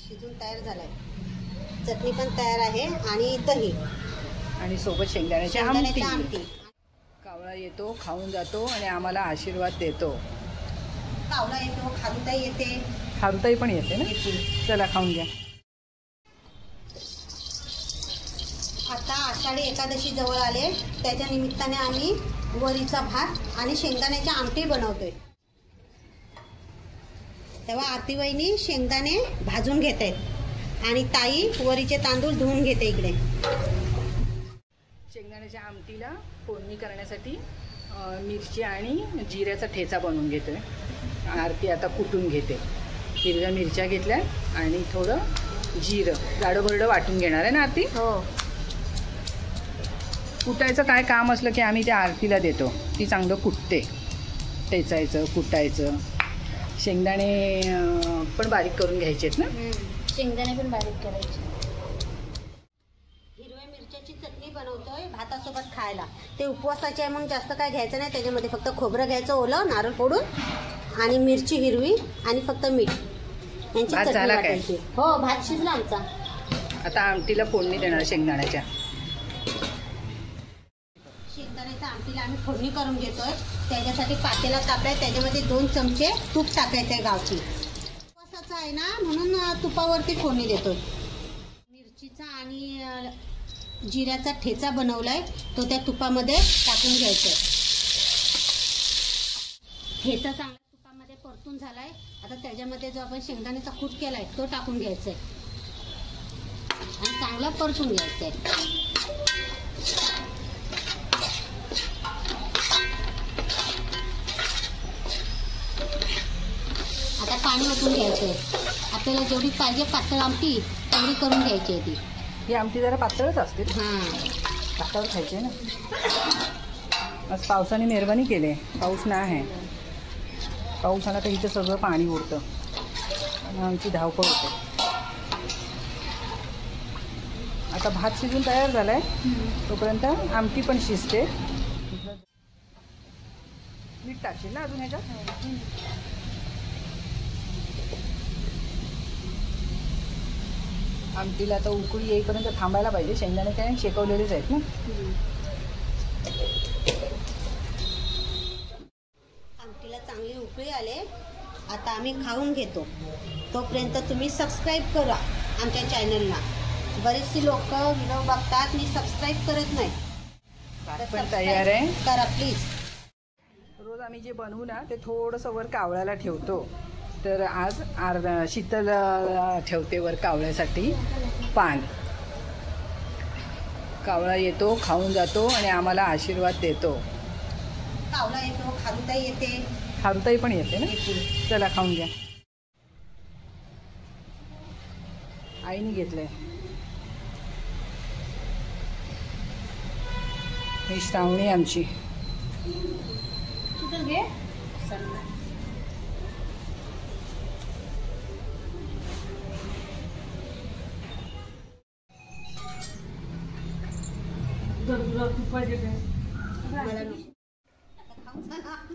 शिजून तयार झालाय, चटणी पण तयार आहे आणि दही आणि सोबत शेंगदाण्याची आमटी. कावळा येतो, खाऊन जातो आणि आम्हाला आशीर्वाद देतो. कावळा येतो, खारुताई येते. खारुताई पण येते ना. चला खाऊन घ्या. आता आषाढी एकादशी जवळ आले, त्याच्या निमित्ताने आम्ही वरीचा भात आणि शेंगदाण्याची आमटी बनवतोय. तेव्हा आरती वहिनी शेंगदाणे भाजून घेत आहेत आणि ताई वरीचे तांदूळ धुवून घेते इकडे. शेंगदाण्याच्या आमटीला फोडणी करण्यासाठी मिरची आणि जिऱ्याचा ठेचा बनवून घेतोय. आरती आता कुटून घेते. हिरव्या मिरच्या घेतल्या आणि थोडं जिरं जाडं वाटून घेणार आहे ना आरती. हो. कुटायचं काय काम असलं की आम्ही त्या आरतीला देतो. ती चांगलं कुटते. ठेचायचं, कुटायचं. शेंगदाणे पण बारीक करून घ्यायचे आहेत ना. शेंगदाणे पण बारीक करायचे. हिरव्या मिरच्याची चटणी बनवतोय भातासोबत खायला. ते उपवासाचे आहे म्हणून जास्त काय घ्यायचं नाही. त्याच्यामध्ये फक्त खोबरं घ्यायचं ओलं, नारळ फोडून आणि मिरची हिरवी आणि फक्त मीठ यांची चटणी वाटायची. हो, भात शिजला आमचा. आता आमटीला फोडणी देणार शेंगदाण्याच्या. शेंगदाण्याच्या आमटीला आम्ही फोडणी करून घेतोय. त्याच्यासाठी पातेला तापलाय, त्याच्यामध्ये 2 चमचे तूप टाकायचं आहे गावठी. उपवासाचं आहे ना म्हणून तुपावरती फोडणी देतोय. मिरचीचा आणि जिऱ्याचा ठेचा बनवलाय, तो त्या तुपामध्ये टाकून घ्यायचा. ठेचा चांगला तुपामध्ये परतून झालाय. आता त्याच्यामध्ये जो आपण शेंगदाण्याचा कूट केलाय तो टाकून घ्यायचा आहे आणि चांगला परतून घ्यायचा आहे. आता पाणी ओतून घ्यायचं आहे. आपल्याला जेवढी पाहिजे पातळ आमटी तेवढी करून घ्यायची आहे ती. ही आमटी जरा पातळच असते. हां, पातळ खायची ना. आज पावसाने मेहरबानी केली. पाऊस नाही आहे. पाऊस आला तर इथं सगळं पाणी उरतं आणि आमची धावपळ होते. आता भात शिजून तयार झालाय, तोपर्यंत आमटी पण शिजते. मीठ टाकशील ना अजून ह्याच्यात. आमटीला आता उकळी येईपर्यंत थांबायला पाहिजे. शेंगदाणे काय शेकवलेलेच आहेत ना. आमटीला चांगली उकळी आले. आता आम्ही खाऊन घेतो. तोपर्यंत तुम्ही सबस्क्राईब करा आमच्या चॅनलला. बरेचसे लोक व्हिडिओ बघतात आणि सबस्क्राईब करत नाही. पण तयार आहे, करा प्लीज. रोज आम्ही जे बनवू ना ते थोडंसं वर कावळ्याला ठेवतो. तर आज शीतल ठेवते वर कावळ्यासाठी पान. कावळा येतो, खाऊन जातो आणि आम्हाला आशीर्वाद देतो. कावळा येतो, खारुताई येते. खारुताई पण येते ना. चला खाऊन घ्या. आईने घेतलंय. ही श्रावणी आमची.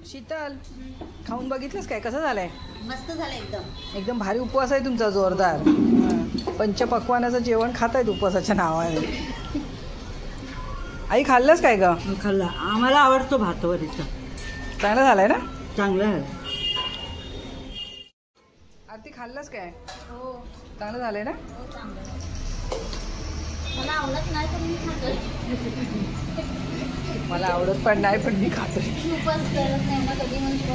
शीतल, खाऊन बघितलंस काय, कसं झालंय? मस्त झालं एकदम. एकदम भारी उपवास आहे तुमचा, जोरदार. पंचपक्वानाचं जेवण खातायत उपवासाच्या नावाने. आई खाल्लंस काय ग? खाल्ला. आम्हाला आवडतो भात वरीचा. चांगला झालाय ना. चांगला आहे. आरती खाल्लंस काय? हो, चांगलं झालंय ना. मला आवडत नाही पण मी खातोय. मला आवडत पण नाही पण मी खातोय. उपवास करत नाही ना कधी, म्हणजे